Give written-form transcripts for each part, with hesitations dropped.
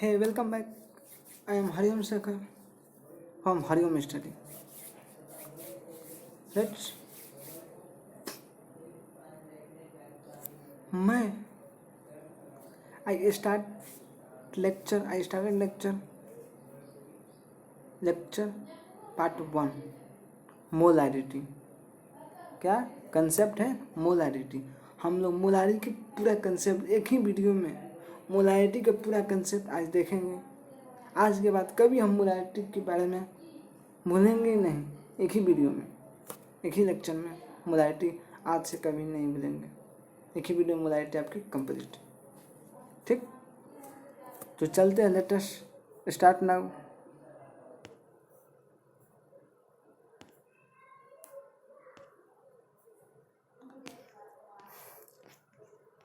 Hey, welcome back. I am Hariom Shekhar from Hariom Study. Let's मैं I start I started lecture part 1 molarity. क्या concept है? Molarity. हम लोग molarity की पूरा कंसेप्ट एक ही वीडियो में मोलारिटी का पूरा कंसेप्ट आज देखेंगे. आज के बाद कभी हम मोलारिटी के बारे में भूलेंगे ही नहीं. एक ही वीडियो में, एक ही लेक्चर में मोलारिटी आज से कभी नहीं भूलेंगे. एक ही वीडियो में मोलारिटी आपकी कंप्लीट. ठीक, तो चलते हैं. Let us start now.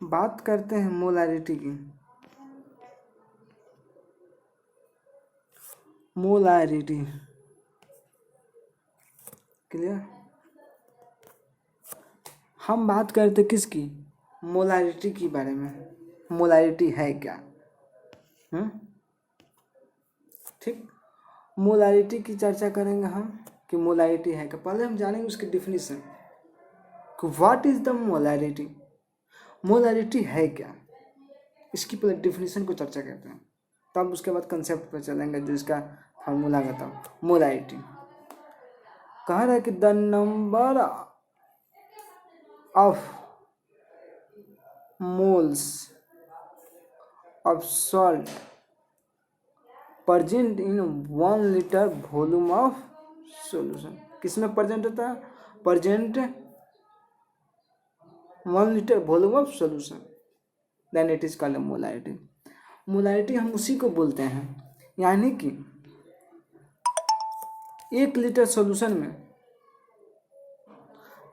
बात करते हैं मोलारिटी की. Molarity clear. हम बात करते किसकी? मोलारिटी के बारे में. मोलारिटी है क्या? ठीक, मोलारिटी की चर्चा करेंगे हम कि मोलारिटी है क्या. पहले हम जानेंगे उसकी डिफिनीशन कि what is the molarity. Molarity है क्या, इसकी पहले डिफिनीशन को चर्चा करते हैं, तब उसके बाद कंसेप्ट पर चलेंगे जो इसका फार्मूला बताओ. मोलारिटी कह रहा है कि the number of moles of salt present in 1 litre volume of solution. किसमें प्रेजेंट होता है? Present 1 litre volume of solution, then it is called molarity. Molarity हम उसी को बोलते हैं, यानी कि 1 लीटर सॉल्यूशन में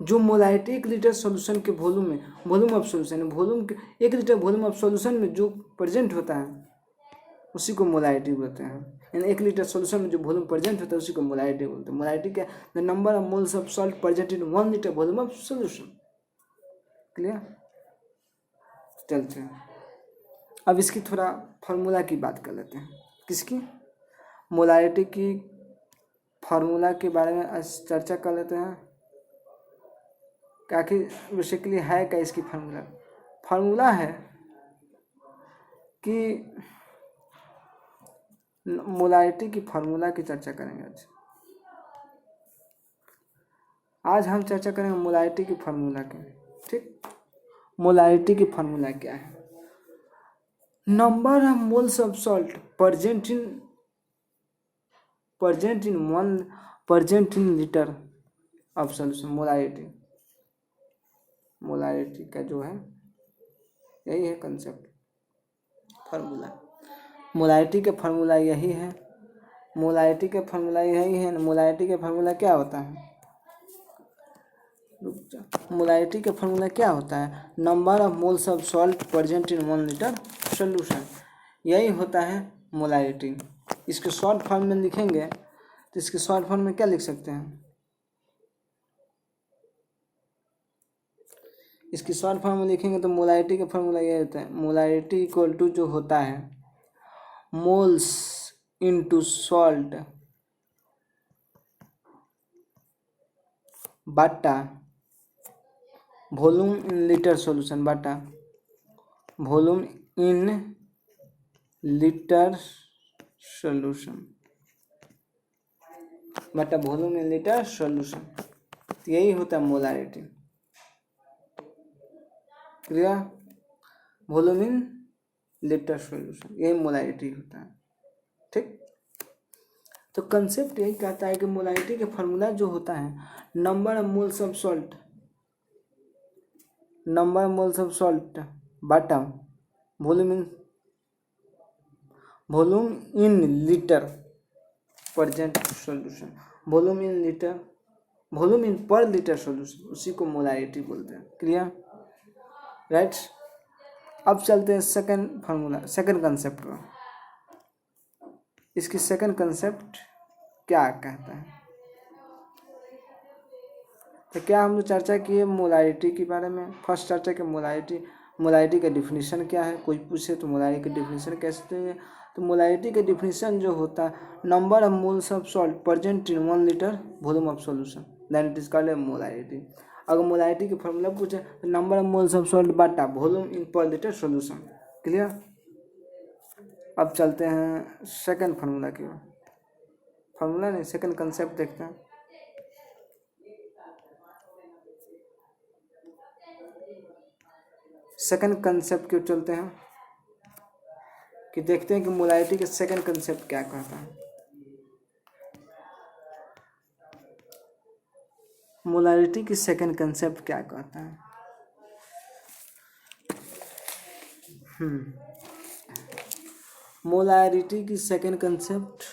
जो मोलारिटी 1 लीटर सॉल्यूशन के वॉल्यूम में, वॉल्यूम ऑफ सॉल्यूशन, वॉल्यूम के 1 लीटर वॉल्यूम ऑफ सॉल्यूशन में जो प्रेजेंट होता है उसी को मोलारिटी बोलते हैं. यानी 1 लीटर सॉल्यूशन में जो वॉल्यूम प्रेजेंट होता है उसी को मोलारिटी बोलते हैं. मोलारिटी क्या? The number of moles of salt present in 1 litre volume of solution. Clear. चलते हैं अब इसकी थोड़ा फार्मूला की बात कर लेते हैं. किसकी? मोलारिटी की फार्मूला के बारे में आज चर्चा कर लेते हैं. क्या कि बेसिकली है क्या इसकी फार्मूला? फार्मूला है कि मोलारिटी की फार्मूला की चर्चा करेंगे आज हम चर्चा करेंगे मोलारिटी की फार्मूला की. ठीक, मोलारिटी की फार्मूला क्या है? Number of moles of salt present in litre of solution. Molarity का जो है यही है कंसेप्ट, फार्मूला. मोलारिटी का फार्मूला यही है. मोलारिटी का फार्मूला यही है. मोलारिटी का फार्मूला क्या होता है? मोलारिटी का फार्मूला क्या होता है? Number of moles of salt present in 1 litre solution. यही होता है मोलारिटी. इसके शॉर्ट फॉर्म में लिखेंगे तो इसके शॉर्ट फॉर्म में क्या लिख सकते हैं? इसकी शॉर्ट फॉर्म में लिखेंगे तो मोलारिटी का फार्मूला यही होता है. मोलारिटी इक्वल टू जो होता है मोल्स इनटू सॉल्ट बटा वॉल्यूम इन लीटर सॉल्यूशन बटा वॉल्यूम इन लीटर सॉल्यूशन बटा वॉल्यूम इन लीटर सॉल्यूशन. यही होता है molarity. Clear. Volume in litre solution यही मोलारिटी होता है. ठीक, तो कंसेप्ट यही कहता है कि मोलारिटी का फार्मूला जो होता है number of moles of salt बटा volume in litre present solution. Volume in per litre solution, उसी को मोलारिटी बोलते हैं. Clear, right. अब चलते हैं सेकंड कंसेप्ट पर. इसकी सेकंड कंसेप्ट क्या कहता है? तो क्या हम लोग चर्चा किए मोलारिटी के बारे में. फर्स्ट चर्चा की मोलारिटी मोलारिटी का डिफिनीशन क्या है, कोई पूछे तो मोलारिटी का डिफिनीशन कैसे देंगे। तो मोलारिटी का डिफिनीशन जो होता है, number of moles of salt present in 1 litre volume of solution, that it is called molarity. अगर मोलारिटी का फॉर्मूला पूछे तो number of moles of salt बटा volume in per litre solution. Clear. अब चलते हैं सेकंड फार्मूला की ओर। Formula नहीं, सेकंड कंसेप्ट देखते हैं। सेकंड कंसेप्ट की ओर चलते हैं कि देखते हैं कि मोलारिटी के सेकंड कंसेप्ट क्या कहता है। मोलारिटी की सेकंड कंसेप्ट क्या कहता है। मोलारिटी की सेकंड कंसेप्ट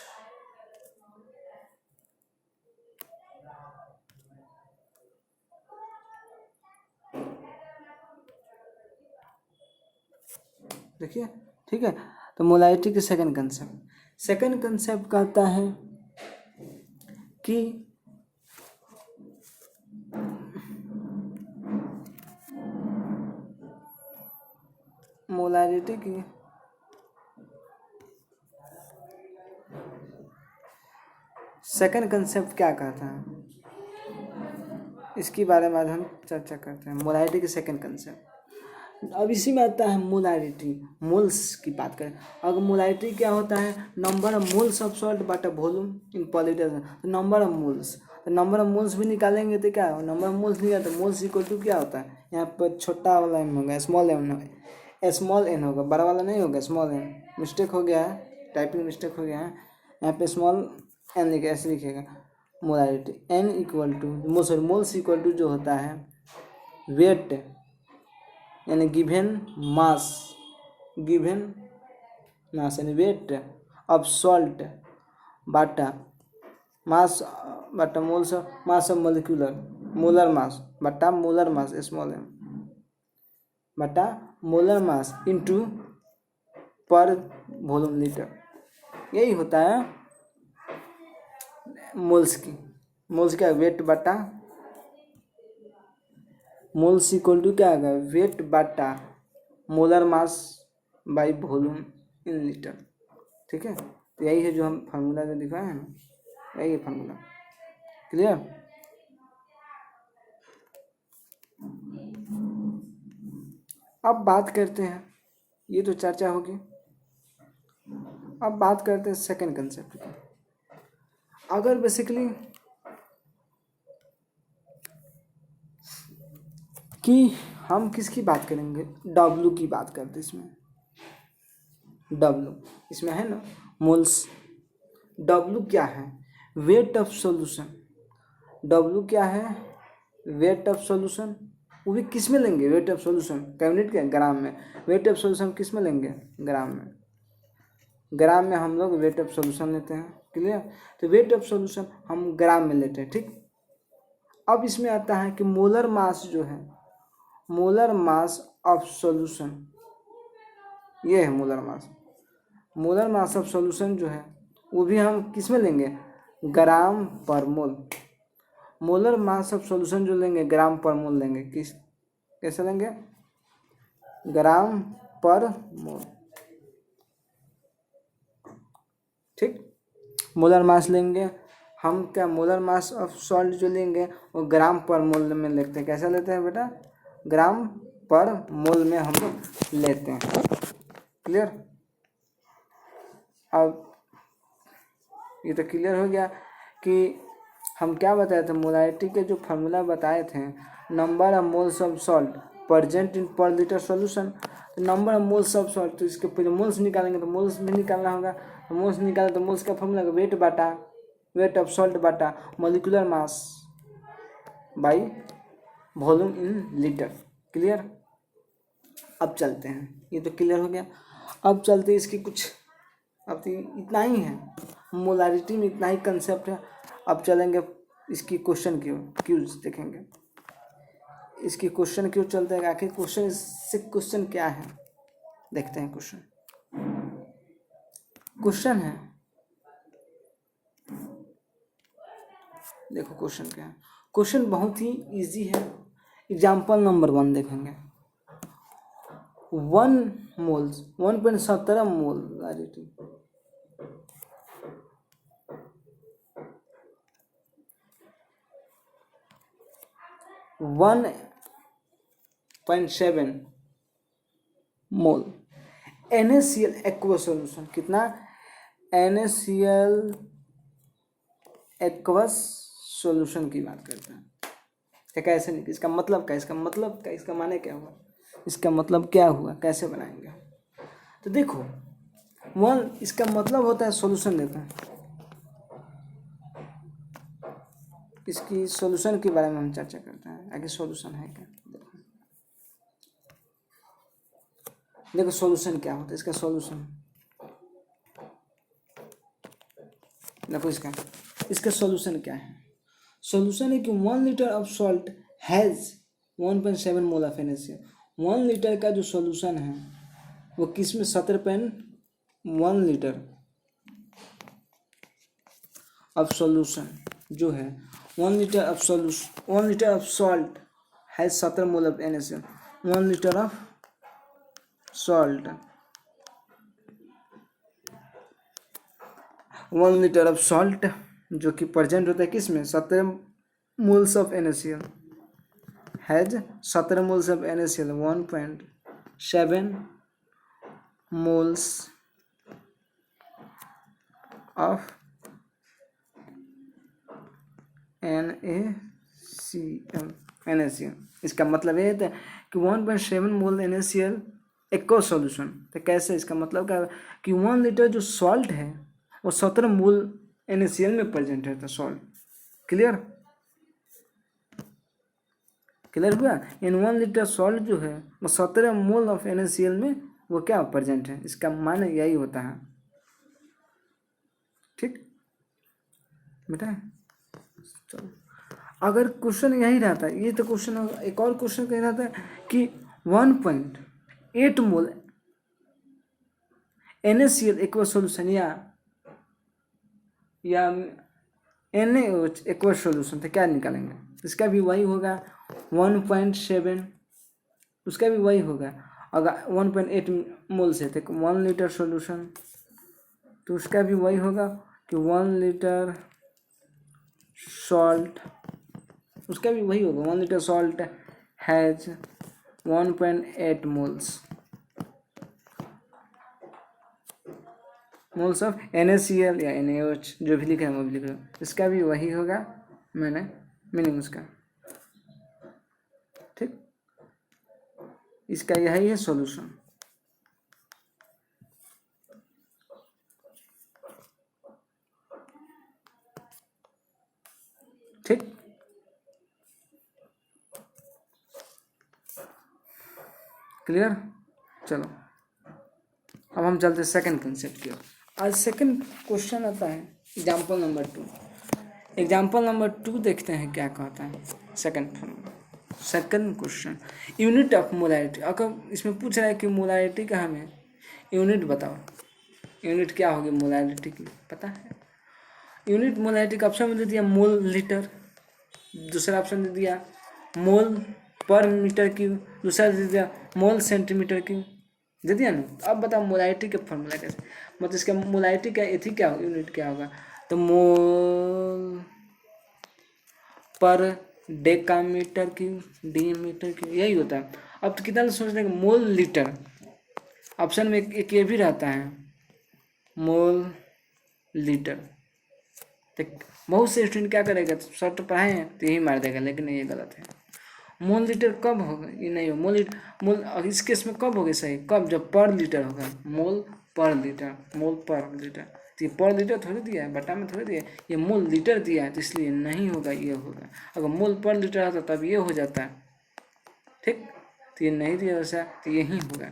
देखिए, ठीक है। तो मोलारिटी की सेकंड कंसेप्ट कहता है कि मोलारिटी की सेकंड कंसेप्ट क्या कहता है, इसके बारे में आज हम चर्चा करते हैं। मोलारिटी की सेकंड कंसेप्ट, अब इसी में आता है मोलारिटी, मोल्स की बात करें। अगर मोलारिटी क्या होता है, number of moles of salt बटा वॉल्यूम इन पर लीटर। तो नंबर ऑफ मोल्स, तो नंबर ऑफ मोल्स भी निकालेंगे तो क्या हो, नंबर ऑफ मोल्स निकाले तो मोल्स इक्वल टू क्या होता है, यहाँ पर छोटा वाला एम होगा, स्मॉल एम होगा, स्मॉल एन होगा, बड़ा वाला नहीं होगा, स्मॉल एन। मिस्टेक हो गया है, टाइपिंग मिस्टेक हो गया है, यहाँ पे स्मॉल एन लिखे, ऐसे लिखेगा molarity. N equal to moles equal to जो होता है वेट यानी गिवन मास यानी वेट ऑफ सॉल्ट बाटा मास बटा moles mass of molar mass बटा मोलर मास स्मॉल एम बटा मोलर मास इनटू पर वॉल्यूम लीटर। यही होता है मोल्स का वेट बटा मोल्स इक्वल टू क्या आएगा, वेट बटा molar mass by volume in litre. ठीक है, तो यही है जो हम फार्मूला जो दिखाए हैं ना, यही है फार्मूला। क्लियर। अब बात करते हैं, ये तो चर्चा होगी, अब बात करते हैं सेकंड कंसेप्ट की। अगर बेसिकली कि हम किसकी बात करेंगे, डब्लू की बात करते हैं। इसमें डब्लू इसमें है ना मोल्स। डब्लू क्या है, वेट ऑफ सॉल्यूशन। डब्लू क्या है, वेट ऑफ सॉल्यूशन। वो भी किस में लेंगे, वेट ऑफ सॉल्यूशन का यूनिट क्या है, ग्राम में। वेट ऑफ सॉल्यूशन किस में लेंगे, ग्राम में। ग्राम में हम लोग वेट ऑफ सॉल्यूशन लेते हैं। क्लियर। तो वेट ऑफ सॉल्यूशन हम ग्राम में लेते हैं। ठीक। अब इसमें आता है कि मोलर मास जो है, मोलर मास ऑफ सॉल्यूशन, ये है molar mass. Molar mass of solution जो है वो भी हम किस में लेंगे, ग्राम पर मोल। मोलर मास ऑफ सॉल्यूशन जो लेंगे ग्राम पर मोल लेंगे। कैसे लेंगे, ग्राम पर मोल। ठीक। मोलर मास लेंगे हम, क्या मोलर मास ऑफ सॉल्ट जो लेंगे वो ग्राम पर मोल में लेते हैं। कैसा लेते हैं बेटा, ग्राम पर मोल में हम लोग लेते हैं। क्लियर। अब ये तो क्लियर हो गया कि हम क्या बताए थे, मोलारिटी के जो फार्मूला बताए थे, number of moles of salt present in per litre solution. तो number of moles of salt, तो इसके पहले मोल्स निकालेंगे तो मोल्स भी निकालना होगा। तो मोल्स निकाले तो मोल्स का formula wait Bata wait of salt Bata molecular mass by volume in litre. Clear. अब चलते हैं, ये तो क्लियर हो गया। अब चलते हैं इसकी कुछ, अब तो इतना ही है मोलारिटी में, इतना ही कंसेप्ट है। अब चलेंगे इसकी क्वेश्चन की ओर, क्यूज देखेंगे। इसकी क्वेश्चन की ओर चलते हैं, आखिर क्वेश्चन इससे क्वेश्चन क्या है देखते हैं। क्वेश्चन है, देखो क्वेश्चन क्या है। क्वेश्चन बहुत ही इजी है। एग्जाम्पल नंबर 1 देखेंगे। 1 मोल्स 1.17 मोलारिटी 1.7 मोल NaCl एक्वा सॉल्यूशन कितना NaCl एक्वस सॉल्यूशन की बात करते हैं। कैसे नहीं, इसका मतलब क्या, इसका मतलब क्या, इसका माने क्या हुआ, इसका मतलब क्या हुआ, कैसे बनाएंगे। तो देखो इसका मतलब होता है सॉल्यूशन। देखो इसकी सॉल्यूशन के बारे में हम चर्चा करते हैं, आगे सॉल्यूशन है क्या। देखो सॉल्यूशन क्या होता है, इसका सॉल्यूशन देखो, इसका सॉल्यूशन क्या है। सॉल्यूशन है कि 1 litre of salt has 1.7 mole of NaCl। 1 litre का जो सॉल्यूशन है वो किस में 17.1 लीटर ऑफ सॉल्यूशन जो है 1 litre of solution 1 litre of salt has 17 mole of NaCl। 1 litre of salt 1 litre of salt जो कि प्रेजेंट होता है किस में 17 moles of NaCl has 17 moles of NaCl 1.7 moles of NaCl। इसका मतलब ये है कि 1.7 मोल NaCl एक्वा सॉल्यूशन। तो कैसे, इसका मतलब क्या कि 1 लीटर जो सॉल्ट है वो 17 मोल NaCl में प्रेजेंट है। तो सॉल्ट क्लियर हुआ। इन 1 लीटर सॉल्ट जो है वो 17 मोल ऑफ NaCl में वो क्या प्रेजेंट है, इसका माने यही होता है। ठीक बेटा, चलो अगर क्वेश्चन यही रहता है, ये तो क्वेश्चन, एक और क्वेश्चन कह रहता है कि 1.8 मोल NaCl एक्वा सॉल्यूशन या NaOH एक्वा सॉल्यूशन, तो क्या निकालेंगे, इसका भी वही होगा 1.7, उसका भी वही होगा। अगर 1.8 मोल से थे 1 लीटर सॉल्यूशन, तो उसका भी वही होगा कि 1 लीटर सॉल्ट, उसका भी वही होगा 1 litre salt has 1.8 moles of NaCl या NaOH जो भी लिखा है वो भी लिख रहा हूँ, इसका भी वही होगा। मैंने मीनिंग उसका, ठीक, इसका यही है सॉल्यूशन। ठीक, क्लियर। चलो अब हम चलते सेकंड कंसेप्ट की ओर। आज सेकंड क्वेश्चन आता है एग्जाम्पल नंबर 2। एग्जाम्पल नंबर 2 देखते हैं क्या कहता है। Second question, unit of molarity. अगर इसमें पूछ रहा है कि मोलारिटी का हमें यूनिट बताओ, यूनिट क्या होगी मोलारिटी की, पता है। यूनिट मोलारिटी का ऑप्शन में दे दिया मोल लीटर, दूसरा ऑप्शन दे दिया मोल पर मीटर क्यूब, दूसरा दे दिया मोल सेंटीमीटर क्यूब, दे दिया ना। अब बताओ मोलारिटी का फॉर्मूला कैसे, मतलब इसका मोलारिटी का एथी क्या होगा, यूनिट क्या होगा, तो मोल पर डेकामीटर क्यूब, डीमीटर क्यूब, यही होता है। अब तो कितना सोच रहे हैं मोल लीटर, ऑप्शन में एक ये भी रहता है मोल लीटर। तो बहुत से स्टूडेंट क्या करेगा, शर्ट पढ़ाए हैं तो यही मार देगा, लेकिन ये गलत है। मोल लीटर कब होगा, ये नहीं हो मोल इस केस में कब होगा सही, कब, जब पर लीटर होगा, मोल पर लीटर, मोल पर लीटर। तो ये पर लीटर थोड़ी दिया है, बटा में थोड़ी दिया है, ये मोल लीटर दिया है, तो इसलिए नहीं होगा, ये होगा। अगर मोल पर लीटर आता तब ये हो जाता है, ठीक। तो ये नहीं दिया वैसा, तो यही होगा।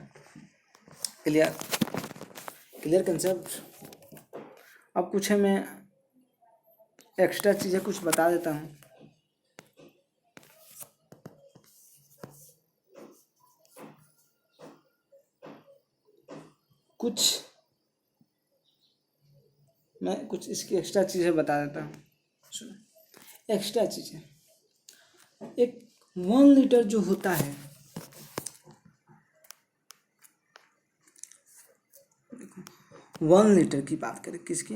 Clear concept. अब कुछ है, मैं एक्स्ट्रा चीज़ें कुछ बता देता हूँ। मैं कुछ इसकी एक्स्ट्रा चीज़ें बता देता हूँ। सुनो, एक्स्ट्रा चीज़ें, एक 1 लीटर जो होता है 1 लीटर की बात करें, किसकी,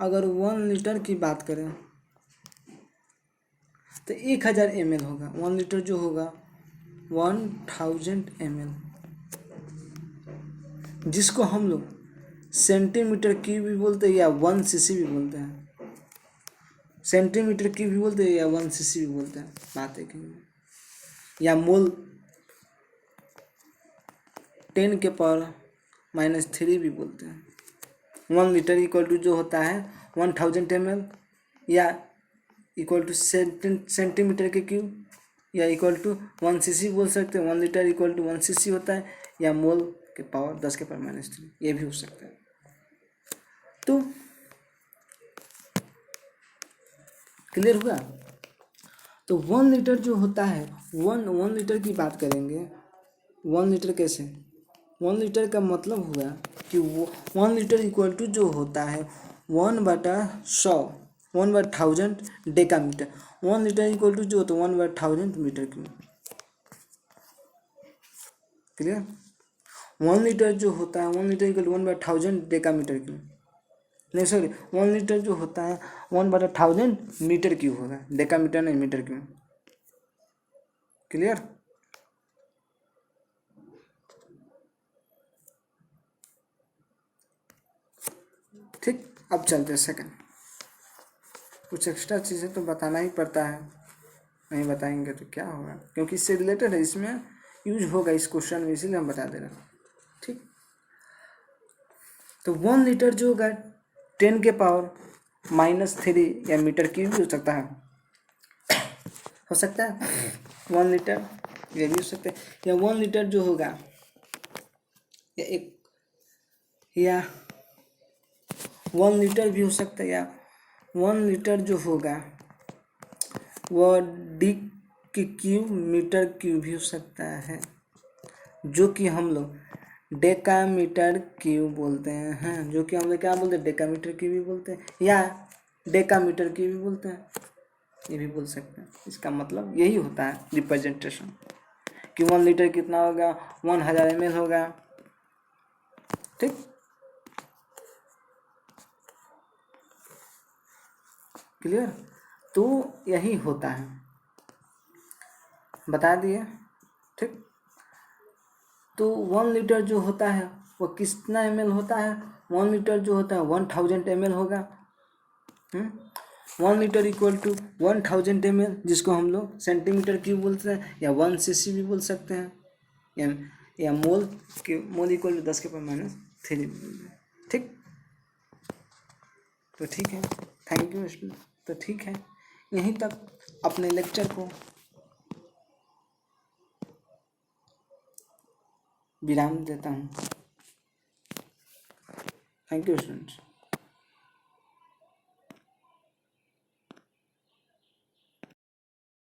अगर 1 लीटर की बात करें तो 1000 ml होगा। 1 लीटर जो होगा 1000 ml, जिसको हम लोग सेंटीमीटर क्यूब भी बोलते हैं या 1 cc भी बोलते हैं। सेंटीमीटर क्यूब भी बोलते हैं या 1 cc भी बोलते हैं, बात है कि या मोल 10⁻³ भी बोलते हैं। 1 लीटर इक्वल टू जो होता है 1000 ml या इक्वल टू सेंटीमीटर के क्यूब या इक्वल टू 1 cc बोल सकते हैं। 1 लीटर इक्वल टू 1 cc होता है या मोल के पावर 10⁻³ ये भी हो सकता है। तो क्लियर हुआ। तो 1 लीटर जो होता है, 1 लीटर की बात करेंगे। 1 लीटर कैसे, 1 लीटर का मतलब हुआ कि वो 1 लीटर इक्वल टू जो होता है 1/100, 1/1000 डेकामीटर। 1 लीटर इक्वल टू जो होता है 1/1000 मीटर क्यूब। क्लियर। 1 लीटर जो होता है 1 litre equal to 1/1000 decametre cube, नहीं सॉरी 1 लीटर जो होता है 1/1000 मीटर क्यूब होगा, डेकामीटर नहीं, मीटर क्यूब। क्लियर। ठीक, अब चलते हैं सेकंड। कुछ एक्स्ट्रा चीज़ें तो बताना ही पड़ता है, नहीं बताएंगे तो क्या होगा, क्योंकि इससे रिलेटेड है, इसमें यूज होगा इस क्वेश्चन में, इसीलिए हम बता दे रहे हैं। ठीक, तो 1 लीटर जो होगा 10⁻³ या मीटर क्यूब भी हो सकता है, हो सकता है 1 लीटर ये भी हो सकता है, या 1 लीटर जो होगा या 1 लीटर भी हो सकता है, या 1 लीटर जो होगा वह मीटर क्यूब भी हो सकता है, जो कि हम लोग डेकामीटर क्यूब बोलते हैं, जो कि हम लोग क्या बोलते हैं, डेकामीटर क्यूब भी बोलते हैं या डेकामीटर क्यूब भी बोलते हैं, ये भी बोल सकते हैं। इसका मतलब यही होता है रिप्रेजेंटेशन कि 1 लीटर कितना होगा, 1000 ml होगा। ठीक, क्लियर। तो यही होता है, बता दिए। ठीक, तो 1 लीटर जो होता है वो कितना ml होता है, 1 लीटर जो होता है 1000 ml होगा। 1 लीटर इक्वल टू 1000 ml, जिसको हम लोग सेंटीमीटर क्यूब बोलते हैं या 1 cc भी बोल सकते हैं, या मोल इक्वल टू 10⁻³ भी बोलते हैं। ठीक, तो ठीक है, थैंक यू स्टूडेंट। तो ठीक है, यहीं तक अपने लेक्चर को विराम देता हूँ। Thank you students.